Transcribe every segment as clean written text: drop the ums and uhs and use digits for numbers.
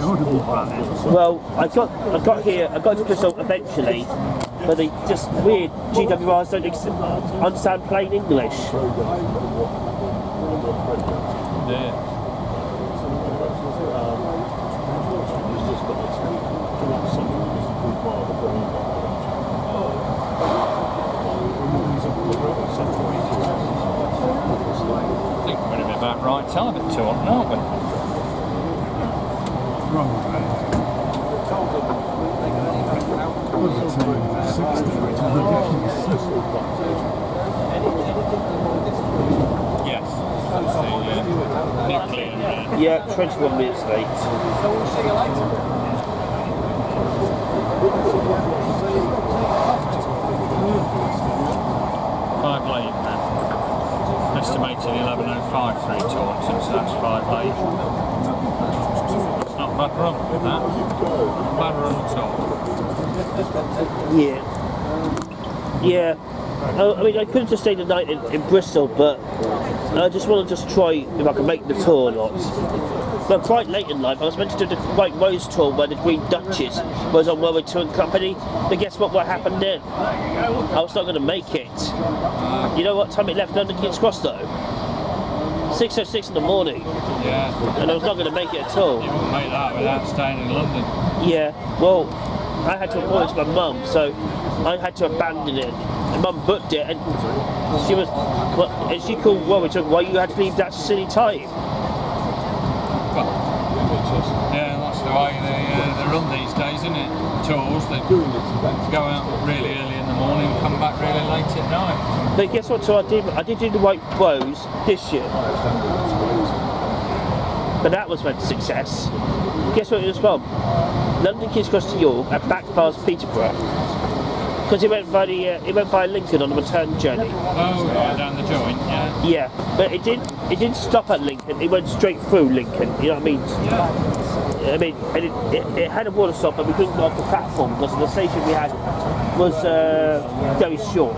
ought to be fine. Well, I got to Bristol eventually, but they just weird GWRs don't understand plain English. Yeah. I think we're going to be about right time at Taunton, aren't we? Wrong way. Yes. That's the nuclear. Yeah, 21 minutes late. Five late then. Estimated 11:05 through Taunton, so that's 5 late. It's not a bad run, that. Not a bad run at all. Yeah. Yeah. I mean, I could have just stayed the night in Bristol, but I just want to just try if I can make the tour or not. But quite late in life, I was meant to do the White Rose tour where the Green Duchess was on World War II and Company. But guess what happened then? I was not going to make it. You know what time it left London King's Cross though? 6:06 in the morning. Yeah. And I was not going to make it at all. You wouldn't make that without staying in London. Yeah, well, I had to report it to my mum, so I had to abandon it. My mum booked it, and she was, well, and she called worried, why you had to leave that silly time. Well, yeah, that's the way they run these days, isn't it? Tours, they go out really early in the morning, come back really late at night. But guess what? So I did do the White Rose this year, but that was a success. Guess what it was from? London King's Cross to York and back past Peterborough. Because it went by Lincoln on the return journey. Oh yeah, down the joint, yeah. Yeah, but it didn't stop at Lincoln. It went straight through Lincoln. You know what I mean? Yeah. I mean, and it had a water stop, but we couldn't go off the platform because the station we had was very short.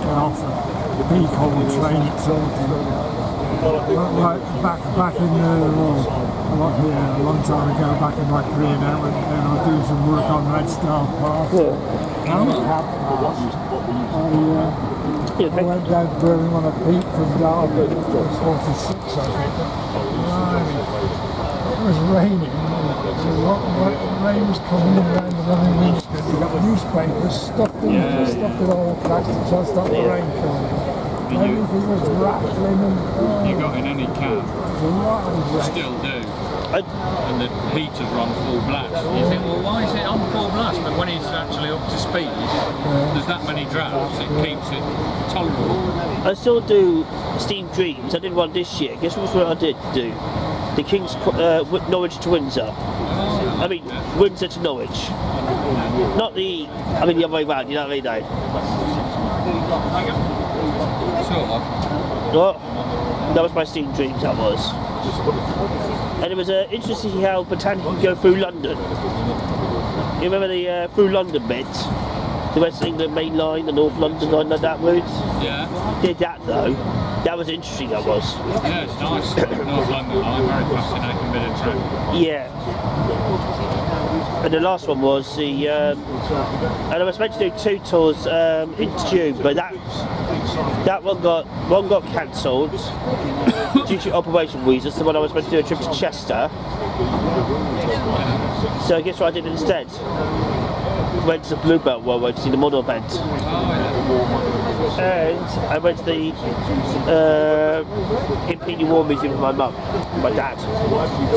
Get off the Peacock train at Taunton. Right, back in a long time ago, back in my career now, and then I do some work on Red Star Park and Cab Park. I went down to Birmingham on a peak from Derby. It was 46, I think. It was raining. The rain was coming in around the running windscreen. You got newspapers stuffed in all the cracks to try to stop the rain coming. Everything was rattling and... You got in any cab, you still do, and the heaters are on full blast. You think, well, why is it on full blast? But when it's actually up to speed, there's that many drafts, it keeps it tolerable. I still do Steam Dreams. I did one this year. Guess what I did do? The King's Norwich to Windsor. I mean, Windsor to Norwich. Not the other way round, you know what I mean, though? Sort of. What? That was my Steam Dreams, that was. And it was interesting to see how Britannia can go through London. You remember the through London bit? The West England main line, the North London line, like that route? Yeah. Did that though. That was interesting, that was. Yeah, it's nice. North London line, very fascinating bit of track. Yeah. And the last one was the, and I was meant to do 2 tours in June, but that one got cancelled due to operation reasons. The one I was meant to do a trip to Chester. So guess what I did instead? Went to the Bluebell Railway to see the model event. And I went to the Imperial War Museum with my mum, my dad.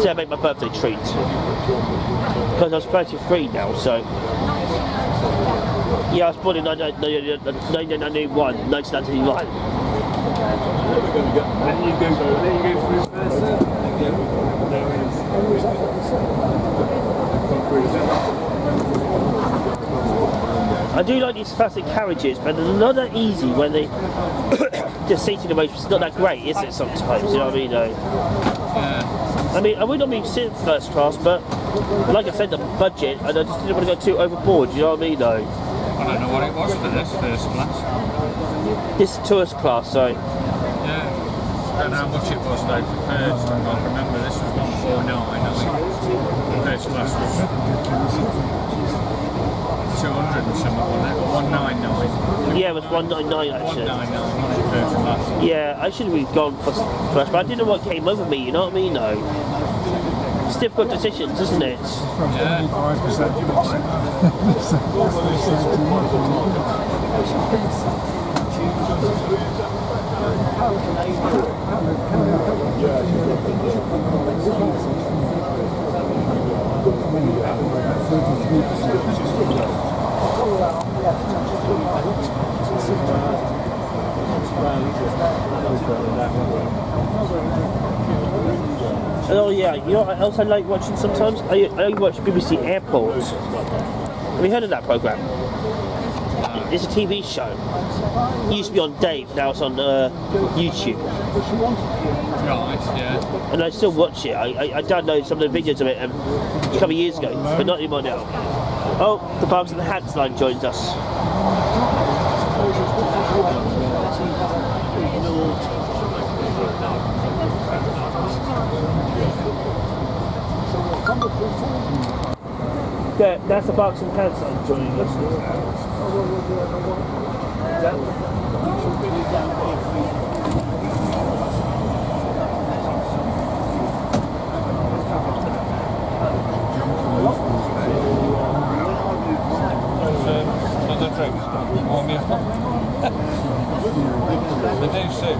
So I made my birthday treat. Because I was 33 now, so... Yeah, I was born in 1991, 1991. I do like these classic carriages, but they're not that easy when they... the seating arrangement's not that great, is it, sometimes, you know what I mean, though? I mean, I would not be sitting first class, but like I said, the budget, and I just didn't want to go too overboard, you know what I mean, though? I don't know what it was for this first class. This tourist class, sorry. Yeah. I don't know how much it was though for first. I can't remember. This was 149. I think first class was 200 and something, wasn't it? 199. Yeah, it was 199 actually. 199 first class. Yeah, I should have gone for first, but I didn't know what came over me, you know what I mean? No. It's difficult decisions, isn't it? Yeah. 25%. Oh yeah, you know what else I like watching sometimes? I watch BBC Airport. Have you heard of that programme? It's a TV show. It used to be on Dave, now it's on YouTube. Right, yeah. And I still watch it. I downloaded some of the videos of it a couple of years ago, but not anymore now. Oh, the Berks and Hants Line joins us. Yeah, that's the Berks and Hants Line joining us. Another drink. Warm you up. They do soon.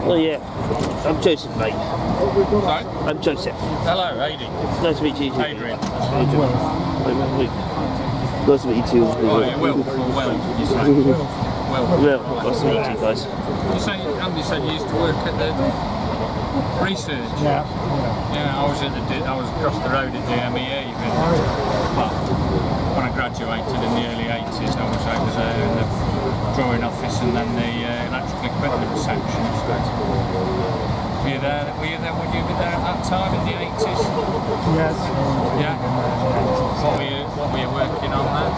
Oh yeah, I'm Joseph, mate. Sorry? I'm Joseph. Hello, Aidy. Nice to meet you. Adrian. Nice to meet you too. Oh, yeah, Will. Or Will, you say. Will. Well, nice to meet you guys. You say, Andy said you used to work at the research. Yeah. Yeah, I was across the road at DMEE. Well, when I graduated in the early 80s, I was over there in the drawing office and then the electrical equipment section. So, were you there? Would you be there at that time in the 80s? Yes. Yeah. What were you working on there?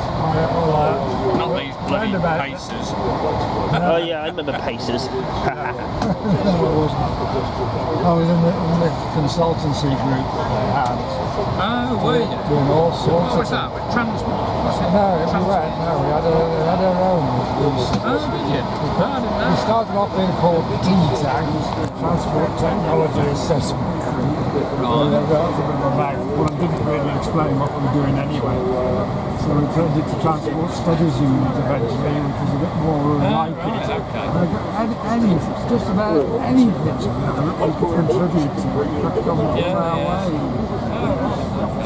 Not these bloody Pacers. Oh yeah, I remember Pacers. No, I wasn't. I was in the consultancy group that they had. Oh, were you? Doing all sorts What was of that? With Transport? Was it? No, we had our own. Oh, did you? I didn't We know. started off being called TTAG, Transport Technology Assessment Group. Well, that was a bit of a mouthful and didn't really explain what we were doing anyway. So we turned it to Transport Studies Unit eventually, which was a bit more like it. Right, okay. Just about anything that we could contribute to it could come our way.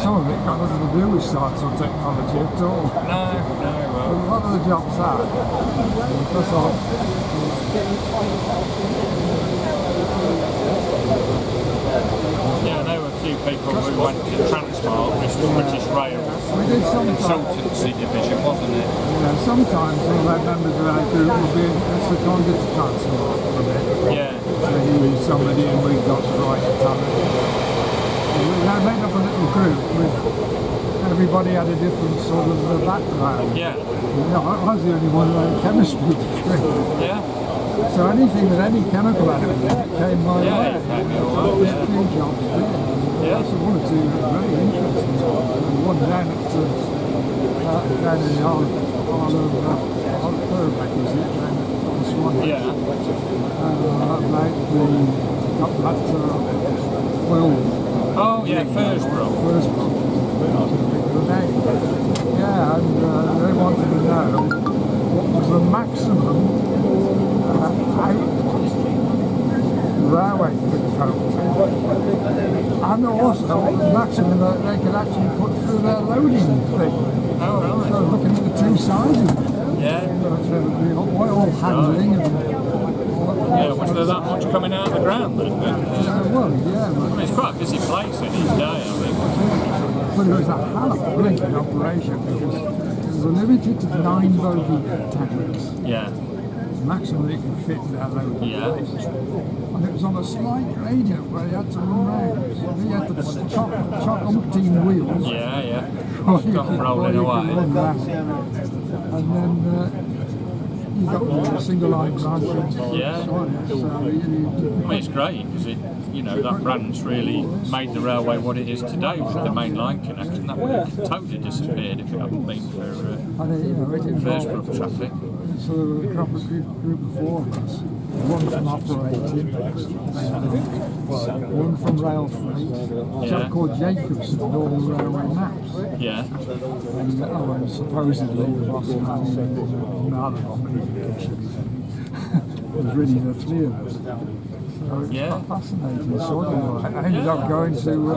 Some of it got nothing to do with science or technology at all. No, But a lot of the jobs are. That's all. Yeah, I know a few people who went to Transmart, which was British Rail We did sometimes. Consultancy Division, wasn't it? Sometimes one of our members of our group will be seconded to Transport for a bit. Yeah. So he was somebody and we got to write a ton of it. We had made up a little group with everybody had a different sort of background. Yeah. I was the only one who had a chemistry degree. Yeah. So anything with any chemical element in it came my way. Yeah, it came your way, There's a few jobs there. Yeah. So one or two very interesting. One down at down in the Isle of Purbeck, is it? Down at Swan. Yeah. About that oil. Oh, yeah, First Row. First one. Yeah, and they wanted to know what was the maximum railway could cope. And also the maximum that they could actually put through their loading thing. Oh, right. So looking at the two sides of it. Yeah. The oil handling and Yeah, was there that much coming out of the ground then? well, yeah. I mean, it's quite a busy place in his day, I think. But it was a hell of a blinking operation because it was limited to 9 bogey tanks. Yeah. maximum it could fit in that load. Yeah. And it was on a slight gradient where he had to run round. He had to chock umpteen wheels. Yeah, yeah. before you Stop could- rolling before you could away. run that. And then you got the single line branch. Yeah. So I mean, it's great because it, you know, that brand's really made the railway what it is today with the main line connection. That would have totally disappeared if it hadn't been for and it involved Firstbrook traffic. sort of a proper group of four of us. One from operating, one from rail freight, a chap Yeah. called Jacobson, all railway maps. Yeah. And supposedly the boss man was really the three of us. So it's Yeah. quite fascinating, sort of. I ended up going to two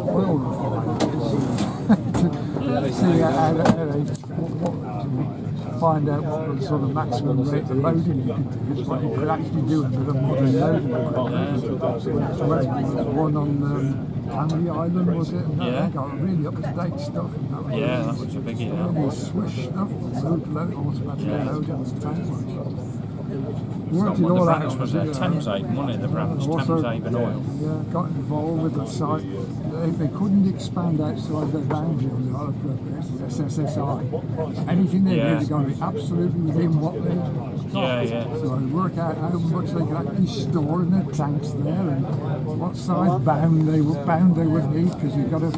oil refineries to see how they find out what the sort of maximum rate of loading you could do, is what you could actually do with a modern loading equipment. So one on Canary Island, was it? And Yeah. they got really up-to-date stuff. And that was Yeah, that was a biggie now. really swish stuff, automatic loading on the tank. Worked it Well, the all branch out. was Thameshaven, wasn't it? The branch, Also, Thameshaven Oil. Yeah, got involved with the site. They couldn't expand outside their boundary on the Isle of SSSI. Anything they Yeah. did, they got to be absolutely within what they got. Yeah, yeah. So they work out how much they could actually store in their tanks there and what size bound they would need, because you've got to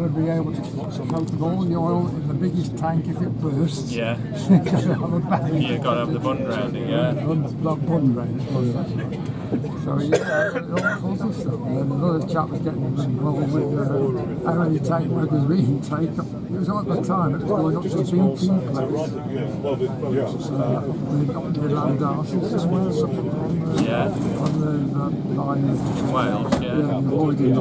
be able to coat all the oil in the biggest tank if it bursts. Yeah. You've got to have a bag. You got to have the bund round it, yeah. Bund round it. So yeah, all sorts of stuff. And then another chap was getting involved with how many tank workers we can take. It was at the time, it was going up to BP place. We got the Landarsis as well. Yeah. On the line. Wales, Yeah, yeah. avoiding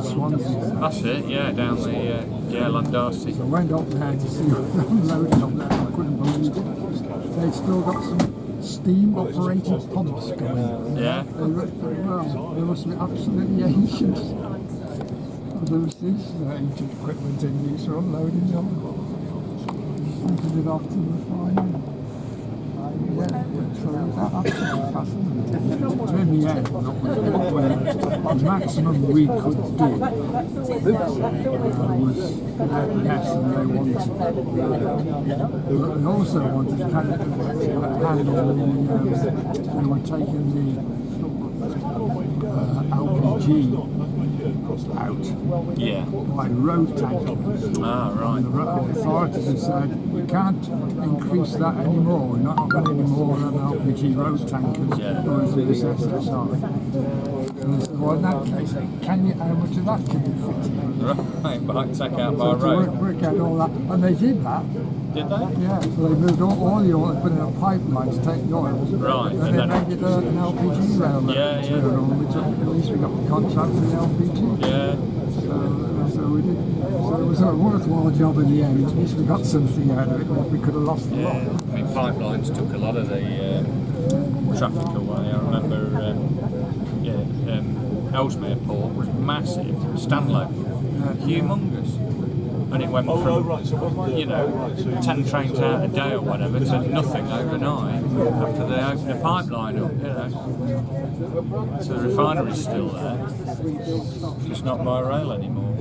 Swansea. That's it, yeah, down the, Landarcy. So I went up there to see what they unloaded up there. I couldn't believe it. They'd still got some steam-operated pumps going. Yeah. They must be absolutely ancient. There was this ancient equipment in use for unloading them. Sending it off to the refinery. Yeah, so that's absolutely fascinating. So in the end, the maximum we could do was less than they wanted. But they also wanted to handle they were taking the LPG out Yeah. by road tankers. Ah, right. And the authorities have said we can't increase that anymore. We're not having any more LPG road tankers going through this SSI. And they said, well, in that case, how much of that can you fit in? Right, but take out by So to road. work out all that, and they did that. Did they? Yeah, so they moved all the oil, they put in a pipeline to take the oil. Right, And and they then- made it an LPG railroad. Yeah, yeah. Which at least we got the contract for the LPG. Yeah. So we did. So it was a worthwhile job in the end. At least we got something out of it. We could have lost a lot. I mean, pipelines took a lot of the traffic away. I remember, Ellesmere Port was massive, Stanlow, humongous. And it went from, 10 trains out a day or whatever to nothing overnight after they opened the pipeline up, So the refinery's still there, just not by rail anymore.